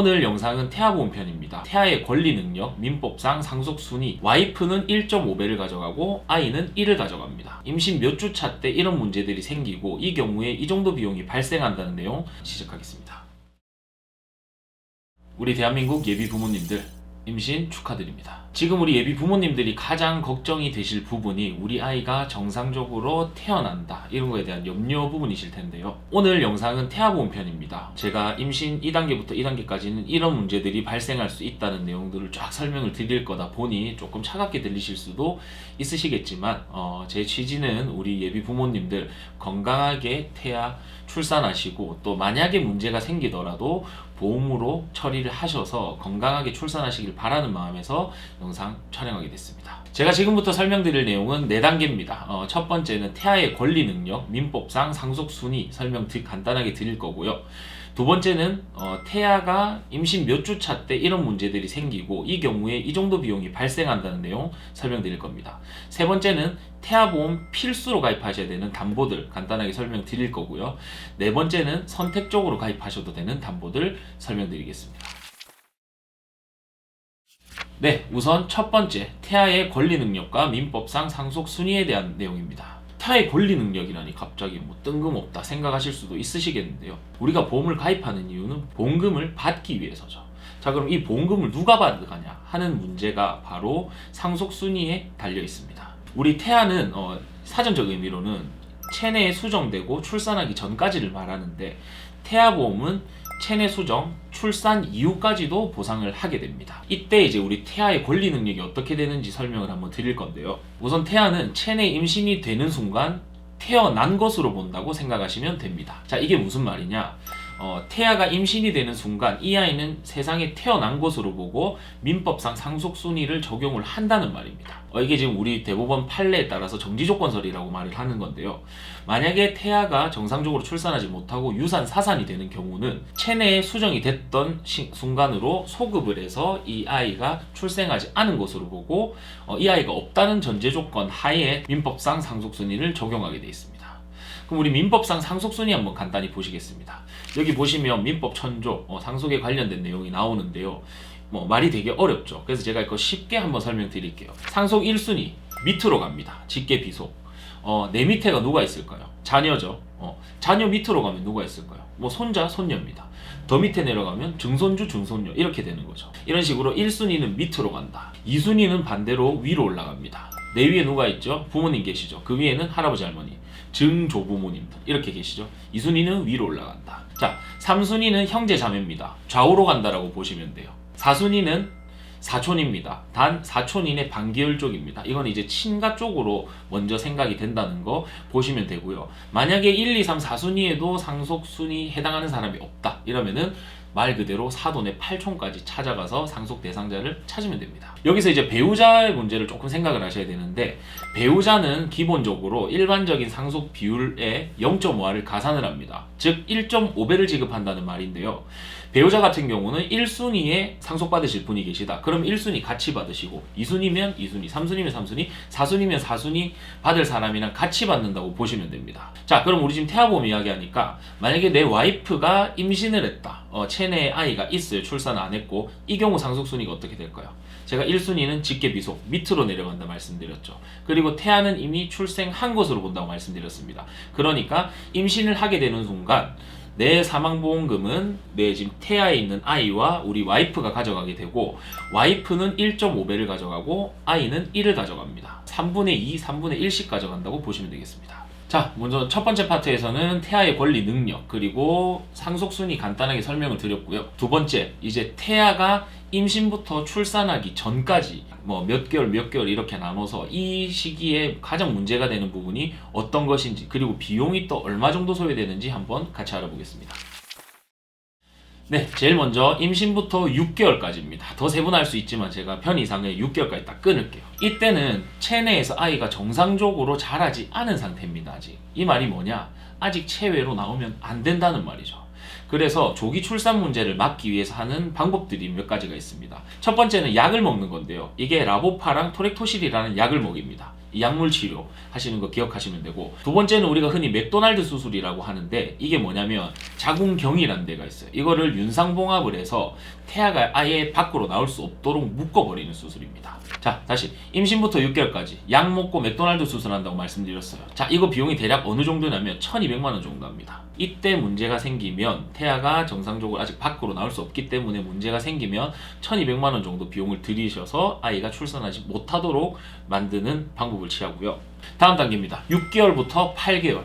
오늘 영상은 태아 보험 편입니다. 태아의 권리 능력, 민법상 상속 순위, 와이프는 1.5배를 가져가고 아이는 1을 가져갑니다. 임신 몇 주 차 때 이런 문제들이 생기고 이 경우에 이 정도 비용이 발생한다는 내용 시작하겠습니다. 우리 대한민국 예비 부모님들 임신 축하드립니다. 지금 우리 예비 부모님들이 가장 걱정이 되실 부분이 우리 아이가 정상적으로 태어난다 이런 거에 대한 염려 부분이실 텐데요. 오늘 영상은 태아보험 편입니다. 제가 임신 2단계부터 2단계까지는 이런 문제들이 발생할 수 있다는 내용들을 쫙 설명을 드릴 거다 보니 조금 차갑게 들리실 수도 있으시겠지만 제 취지는 우리 예비 부모님들 건강하게 태아 출산하시고 또 만약에 문제가 생기더라도 보험으로 처리를 하셔서 건강하게 출산하시길 바라는 마음에서 영상 촬영하게 됐습니다. 제가 지금부터 설명드릴 내용은 4단계입니다. 첫 번째는 태아의 권리 능력, 민법상 상속 순위 설명 간단하게 드릴 거고요. 두 번째는 태아가 임신 몇 주 차 때 이런 문제들이 생기고 이 경우에 이 정도 비용이 발생한다는 내용 설명드릴 겁니다. 세 번째는 태아보험 필수로 가입하셔야 되는 담보들 간단하게 설명드릴 거고요. 네 번째는 선택적으로 가입하셔도 되는 담보들 설명드리겠습니다. 네, 우선 첫 번째 태아의 권리 능력과 민법상 상속 순위에 대한 내용입니다. 태아의 권리 능력이라니 갑자기 뜬금없다 생각하실 수도 있으시겠는데요. 우리가 보험을 가입하는 이유는 보험금을 받기 위해서죠. 자, 그럼 이 보험금을 누가 받아가냐 하는 문제가 바로 상속 순위에 달려 있습니다. 우리 태아는 사전적 의미로는 체내에 수정되고 출산하기 전까지를 말하는데 태아보험은 체내 수정, 출산 이후까지도 보상을 하게 됩니다. 이때 이제 우리 태아의 권리 능력이 어떻게 되는지 설명을 한번 드릴 건데요. 우선 태아는 체내 임신이 되는 순간 태어난 것으로 본다고 생각하시면 됩니다. 자, 이게 무슨 말이냐? 태아가 임신이 되는 순간 이 아이는 세상에 태어난 것으로 보고 민법상 상속 순위를 적용을 한다는 말입니다. 이게 지금 우리 대법원 판례에 따라서 정지조건설이라고 말을 하는 건데요. 만약에 태아가 정상적으로 출산하지 못하고 유산 사산이 되는 경우는 체내에 수정이 됐던 순간으로 소급을 해서 이 아이가 출생하지 않은 것으로 보고 이 아이가 없다는 전제조건 하에 민법상 상속 순위를 적용하게 되어 있습니다. 그럼 우리 민법상 상속순위 한번 간단히 보시겠습니다. 여기 보시면 민법 천조 상속에 관련된 내용이 나오는데요. 말이 되게 어렵죠. 그래서 제가 이거 쉽게 한번 설명드릴게요. 상속 1순위 밑으로 갑니다. 직계 비속. 내 밑에가 누가 있을까요? 자녀죠. 자녀 밑으로 가면 누가 있을까요? 손자, 손녀입니다. 더 밑에 내려가면 증손주, 증손녀 이렇게 되는 거죠. 이런 식으로 1순위는 밑으로 간다. 2순위는 반대로 위로 올라갑니다. 내 위에 누가 있죠? 부모님 계시죠. 그 위에는 할아버지 할머니, 증조부모님들 이렇게 계시죠. 2순위는 위로 올라간다. 자, 3순위는 형제 자매입니다. 좌우로 간다라고 보시면 돼요. 4순위는 사촌입니다. 단 사촌 이내 반계열 쪽입니다. 이건 이제 친가 쪽으로 먼저 생각이 된다는 거 보시면 되고요. 만약에 1, 2, 3, 4순위에도 상속 순위 해당하는 사람이 없다 이러면은 말 그대로 사돈의 8촌까지 찾아가서 상속 대상자를 찾으면 됩니다. 여기서 이제 배우자의 문제를 조금 생각을 하셔야 되는데 배우자는 기본적으로 일반적인 상속 비율의 0.5화를 가산을 합니다. 즉 1.5배를 지급한다는 말인데요. 배우자 같은 경우는 1순위에 상속받으실 분이 계시다. 그럼 1순위 같이 받으시고 2순위면 2순위, 3순위면 3순위, 4순위면 4순위 받을 사람이랑 같이 받는다고 보시면 됩니다. 자, 그럼 우리 지금 태아보험 이야기하니까 만약에 내 와이프가 임신을 했다. 체내에 아이가 있어요. 출산을 안 했고 이 경우 상속순위가 어떻게 될까요? 제가 1순위는 직계 비속 밑으로 내려간다 말씀드렸죠. 그리고 태아는 이미 출생한 것으로 본다고 말씀드렸습니다. 그러니까 임신을 하게 되는 순간 내 사망보험금은 내 지금 태아에 있는 아이와 우리 와이프가 가져가게 되고 와이프는 1.5배를 가져가고 아이는 1을 가져갑니다. 3분의 2, 3분의 1씩 가져간다고 보시면 되겠습니다. 자, 먼저 첫 번째 파트에서는 태아의 권리 능력 그리고 상속순위 간단하게 설명을 드렸고요. 두 번째, 이제 태아가 임신부터 출산하기 전까지 몇 개월 이렇게 나눠서 이 시기에 가장 문제가 되는 부분이 어떤 것인지 그리고 비용이 또 얼마 정도 소요되는지 한번 같이 알아보겠습니다. 네, 제일 먼저 임신부터 6개월까지입니다. 더 세분할 수 있지만 제가 편의상에 6개월까지 딱 끊을게요. 이때는 체내에서 아이가 정상적으로 자라지 않은 상태입니다. 아직. 이 말이 뭐냐? 아직 체외로 나오면 안 된다는 말이죠. 그래서 조기 출산 문제를 막기 위해서 하는 방법들이 몇 가지가 있습니다. 첫 번째는 약을 먹는 건데요. 이게 라보파랑 토렉토실이라는 약을 먹입니다. 이 약물 치료 하시는 거 기억하시면 되고, 두 번째는 우리가 흔히 맥도날드 수술이라고 하는데 이게 뭐냐면 자궁경이라는 데가 있어요. 이거를 윤상봉합을 해서 태아가 아예 밖으로 나올 수 없도록 묶어버리는 수술입니다. 자, 다시 임신부터 6개월까지 약 먹고 맥도날드 수술한다고 말씀드렸어요. 자, 이거 비용이 대략 어느 정도냐면 1200만 원 정도 합니다. 이때 문제가 생기면, 태아가 정상적으로 아직 밖으로 나올 수 없기 때문에 문제가 생기면 1200만 원 정도 비용을 들이셔서 아이가 출산하지 못하도록 만드는 방법을 취하고요. 다음 단계입니다. 6개월부터 8개월.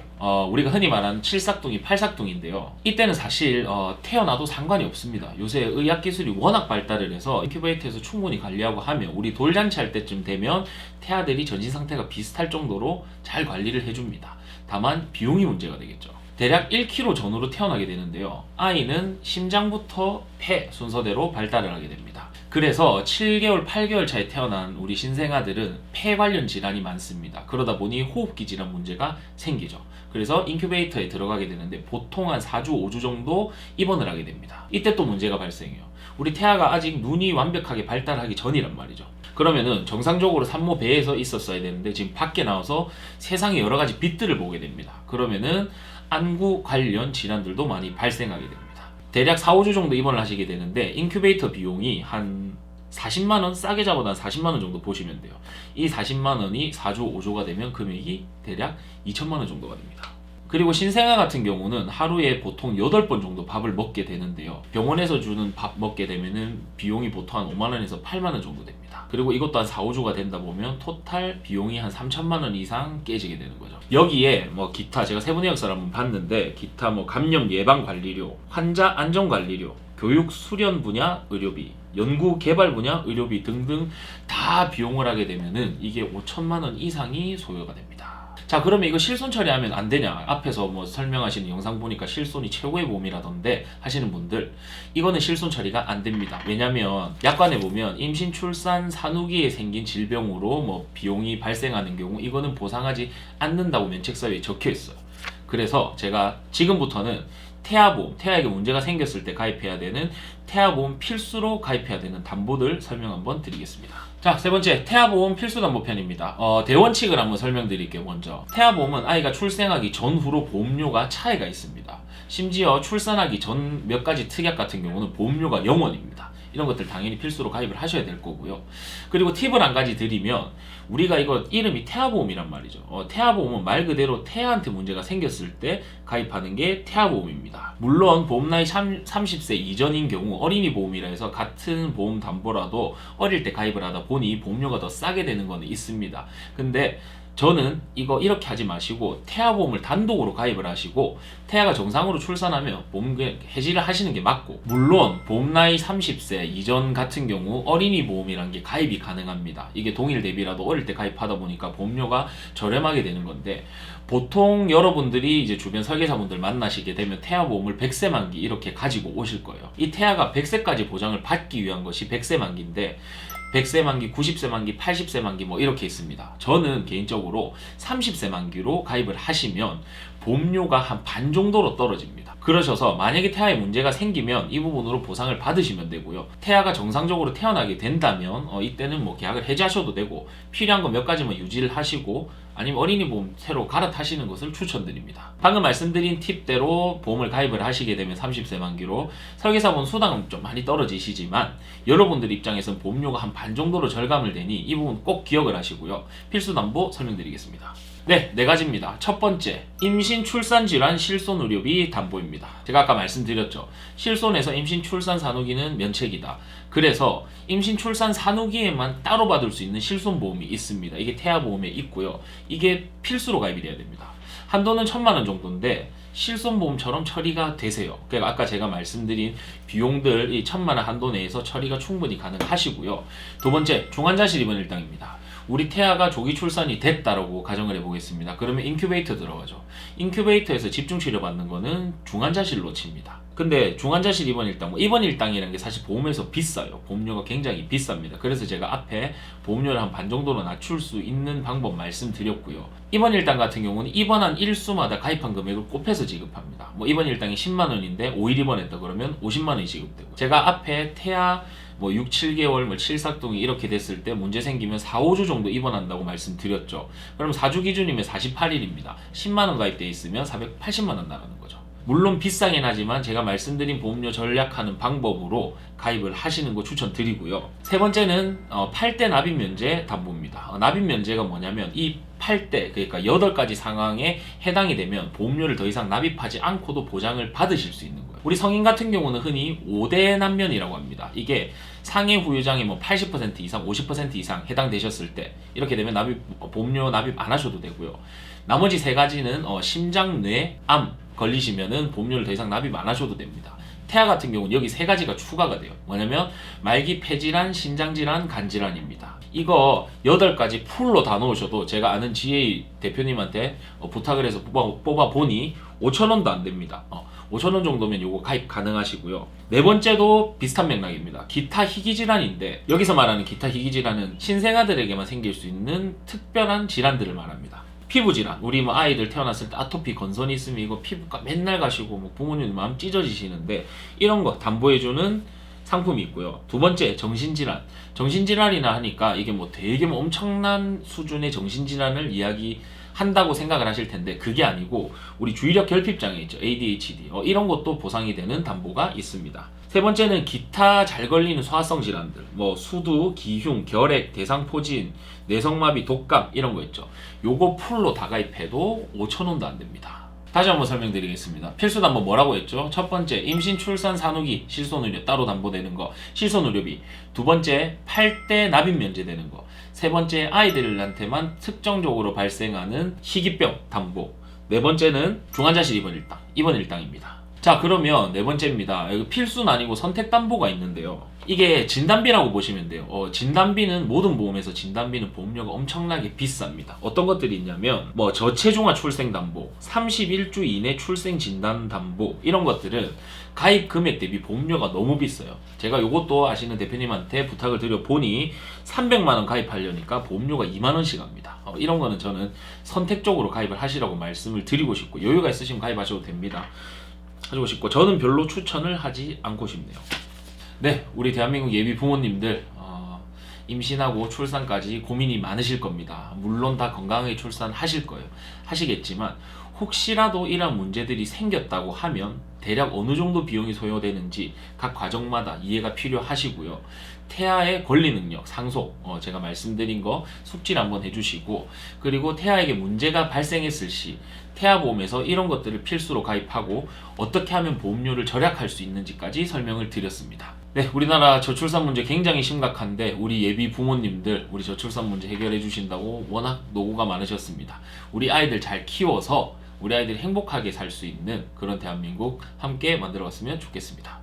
우리가 흔히 말하는 7삭둥이, 8삭둥인데요. 이때는 사실 태어나도 상관이 없습니다. 요새 의학 기술이 워낙 발달을 해서 인큐베이터에서 충분히 관리하고 하면 우리 돌잔치 할 때쯤 되면 태아들이 전신 상태가 비슷할 정도로 잘 관리를 해줍니다. 다만 비용이 문제가 되겠죠. 대략 1kg 전후로 태어나게 되는데요. 아이는 심장부터 폐 순서대로 발달을 하게 됩니다. 그래서 7개월, 8개월 차에 태어난 우리 신생아들은 폐 관련 질환이 많습니다. 그러다 보니 호흡기 질환 문제가 생기죠. 그래서 인큐베이터에 들어가게 되는데 보통 한 4주, 5주 정도 입원을 하게 됩니다. 이때 또 문제가 발생해요. 우리 태아가 아직 눈이 완벽하게 발달하기 전이란 말이죠. 그러면은 정상적으로 산모 배에서 있었어야 되는데 지금 밖에 나와서 세상의 여러 가지 빛들을 보게 됩니다. 그러면은 안구 관련 질환들도 많이 발생하게 됩니다. 대략 4, 5주 정도 입원을 하시게 되는데 인큐베이터 비용이 한 40만원, 싸게 잡아도 한 40만원 정도 보시면 돼요. 이 40만원이 4주, 5주가 되면 금액이 대략 2천만원 정도가 됩니다. 그리고 신생아 같은 경우는 하루에 보통 8번 정도 밥을 먹게 되는데요. 병원에서 주는 밥 먹게 되면은 비용이 보통 한 5만원에서 8만원 정도 됩니다. 그리고 이것도 한 4, 5주가 된다 보면 토탈 비용이 한 3천만원 이상 깨지게 되는 거죠. 여기에 뭐 기타, 제가 세분의 역사를 한번 봤는데 기타 뭐 감염 예방 관리료, 환자 안전 관리료, 교육 수련 분야 의료비, 연구 개발 분야 의료비 등등 다 비용을 하게 되면은 이게 5천만원 이상이 소요가 됩니다. 자, 그러면 이거 실손 처리하면 안 되냐? 앞에서 뭐 설명하시는 영상 보니까 실손이 최고의 보험이라던데 하시는 분들, 이거는 실손 처리가 안 됩니다. 왜냐면 약관에 보면 임신, 출산, 산후기에 생긴 질병으로 뭐 비용이 발생하는 경우 이거는 보상하지 않는다고 면책서에 적혀 있어요. 그래서 제가 지금부터는 태아보험, 태아에게 문제가 생겼을 때 가입해야 되는 태아보험 필수로 가입해야 되는 담보들 설명 한번 드리겠습니다. 자, 세 번째, 태아보험 필수 담보편입니다. 대원칙을 한번 설명드릴게요. 먼저 태아보험은 아이가 출생하기 전후로 보험료가 차이가 있습니다. 심지어 출산하기 전 몇 가지 특약 같은 경우는 보험료가 0원입니다. 이런 것들 당연히 필수로 가입을 하셔야 될 거고요. 그리고 팁을 한 가지 드리면, 우리가 이거 이름이 태아보험이란 말이죠. 태아보험은 말 그대로 태아한테 문제가 생겼을 때 가입하는 게 태아보험입니다. 물론 보험 나이 30세 이전인 경우 어린이 보험이라 해서 같은 보험 담보라도 어릴 때 가입을 하다 보니 보험료가 더 싸게 되는 거는 있습니다. 근데 저는 이거 이렇게 하지 마시고 태아보험을 단독으로 가입을 하시고 태아가 정상으로 출산하면 보험 해지를 하시는 게 맞고, 물론 보험 나이 30세 이전 같은 경우 어린이 보험이란 게 가입이 가능합니다. 이게 동일 대비라도 어릴 때 가입하다 보니까 보험료가 저렴하게 되는 건데, 보통 여러분들이 이제 주변 설계사분들 만나시게 되면 태아보험을 100세 만기 이렇게 가지고 오실 거예요. 이 태아가 100세까지 보장을 받기 위한 것이 100세 만기인데 100세 만기, 90세 만기, 80세 만기 뭐 이렇게 있습니다. 저는 개인적으로 30세 만기로 가입을 하시면 보험료가 한 반 정도로 떨어집니다. 그러셔서 만약에 태아에 문제가 생기면 이 부분으로 보상을 받으시면 되고요. 태아가 정상적으로 태어나게 된다면 이때는 뭐 계약을 해지하셔도 되고, 필요한 거 몇 가지만 유지를 하시고 아니면 어린이 보험 새로 갈아타시는 것을 추천드립니다. 방금 말씀드린 팁대로 보험을 가입을 하시게 되면 30세 만기로 설계사분 수당은 좀 많이 떨어지시지만 여러분들 입장에서는 보험료가 한 반 정도로 절감을 되니 이 부분 꼭 기억을 하시고요. 필수 담보 설명드리겠습니다. 네, 네 가지입니다. 첫 번째, 임신 출산 질환 실손 의료비 담보입니다. 제가 아까 말씀드렸죠. 실손에서 임신 출산 산후기는 면책이다. 그래서 임신 출산 산후기에만 따로 받을 수 있는 실손 보험이 있습니다. 이게 태아보험에 있고요. 이게 필수로 가입이 돼야 됩니다. 한도는 1,000만 원 정도인데 실손보험처럼 처리가 되세요. 그러니까 아까 제가 말씀드린 비용들 이 1,000만 원 한도 내에서 처리가 충분히 가능하시고요. 두 번째, 중환자실 입원 일당입니다. 우리 태아가 조기 출산이 됐다라고 가정을 해보겠습니다. 그러면 인큐베이터 들어가죠. 인큐베이터에서 집중치료 받는 거는 중환자실로 칩니다. 근데 중환자실 입원 일당, 뭐 입원 일당이라는 게 사실 보험에서 비싸요. 보험료가 굉장히 비쌉니다. 그래서 제가 앞에 보험료를 한 반 정도로 낮출 수 있는 방법 말씀드렸고요. 입원 일당 같은 경우는 입원한 일수마다 가입한 금액을 곱해서 지급합니다. 뭐 입원 일당이 10만 원인데 5일 입원했다 그러면 50만 원이 지급되고, 제가 앞에 태아 뭐 6, 7개월 뭐 칠삭동이 이렇게 됐을 때 문제 생기면 4, 5주 정도 입원한다고 말씀드렸죠. 그럼 4주 기준이면 48일입니다. 10만원 가입돼 있으면 480만원 나가는 거죠. 물론 비싸긴 하지만 제가 말씀드린 보험료 절약하는 방법으로 가입을 하시는 거 추천드리고요. 세 번째는 8대 납입 면제 담보입니다. 납입 면제가 뭐냐면 이 8대 그러니까 8가지 상황에 해당이 되면 보험료를 더 이상 납입하지 않고도 보장을 받으실 수 있는 거예요. 우리 성인 같은 경우는 흔히 5대 납면이라고 합니다. 이게 상해 후유장이 뭐 80% 이상, 50% 이상 해당되셨을 때 이렇게 되면 보험료 납입 안 하셔도 되고요. 나머지 세 가지는 심장, 뇌, 암 걸리시면은 보험료를 더 이상 납입 안 하셔도 됩니다. 태아 같은 경우는 여기 세 가지가 추가가 돼요. 뭐냐면 말기 폐질환, 신장질환, 간질환입니다. 이거 8가지 풀로 다 넣으셔도 제가 아는 GA 대표님한테 부탁을 해서 뽑아보니 5,000원도 안 됩니다. 5,000원 정도면 요거 가입 가능하시고요. 네 번째도 비슷한 맥락입니다. 기타 희귀질환인데 여기서 말하는 기타 희귀질환은 신생아들에게만 생길 수 있는 특별한 질환들을 말합니다. 피부질환, 우리 뭐 아이들 태어났을 때 아토피 건선이 있으면 이거 피부과 맨날 가시고 뭐 부모님 마음 찢어지시는데 이런 거 담보해주는 상품이 있고요. 두 번째 정신질환, 정신질환이나 하니까 이게 뭐 되게 뭐 엄청난 수준의 정신질환을 이야기한다고 생각을 하실 텐데 그게 아니고 우리 주의력 결핍장애 있죠, ADHD 이런 것도 보상이 되는 담보가 있습니다. 세 번째는 기타 잘 걸리는 소화성 질환들, 뭐 수두, 기흉, 결핵, 대상포진, 뇌성마비, 독감 이런 거 있죠. 요거 풀로 다 가입해도 5,000원도 안 됩니다. 다시 한번 설명드리겠습니다. 필수 담보 뭐라고 했죠? 첫 번째, 임신, 출산, 산후기, 실손의료 따로 담보되는 거, 실손의료비. 두 번째, 8대 납입 면제되는 거. 세 번째, 아이들한테만 특정적으로 발생하는 희귀병 담보. 네 번째는 중환자실 입원 일당입니다. 자, 그러면 네 번째입니다. 여기 필수는 아니고 선택 담보가 있는데요. 이게 진단비라고 보시면 돼요. 진단비는 모든 보험에서 진단비는 보험료가 엄청나게 비쌉니다. 어떤 것들이 있냐면 뭐 저체중아 출생 담보, 31주 이내 출생 진단 담보 이런 것들은 가입 금액 대비 보험료가 너무 비싸요. 제가 이것도 아시는 대표님한테 부탁을 드려 보니 300만 원 가입하려니까 보험료가 2만 원씩 합니다. 이런 거는 저는 선택적으로 가입을 하시라고 말씀을 드리고 싶고 여유가 있으시면 가입하셔도 됩니다. 하시고 싶고 저는 별로 추천을 하지 않고 싶네요. 네, 우리 대한민국 예비 부모님들 임신하고 출산까지 고민이 많으실 겁니다. 물론 다 건강하게 출산하실 거예요. 하시겠지만 혹시라도 이런 문제들이 생겼다고 하면 대략 어느 정도 비용이 소요되는지 각 과정마다 이해가 필요하시고요. 태아의 권리 능력, 상속 제가 말씀드린 거 숙지를 한번 해주시고 그리고 태아에게 문제가 발생했을 시 태아보험에서 이런 것들을 필수로 가입하고 어떻게 하면 보험료를 절약할 수 있는지까지 설명을 드렸습니다. 네, 우리나라 저출산 문제 굉장히 심각한데 우리 예비 부모님들 우리 저출산 문제 해결해 주신다고 워낙 노고가 많으셨습니다. 우리 아이들 잘 키워서 우리 아이들이 행복하게 살 수 있는 그런 대한민국 함께 만들어 갔으면 좋겠습니다.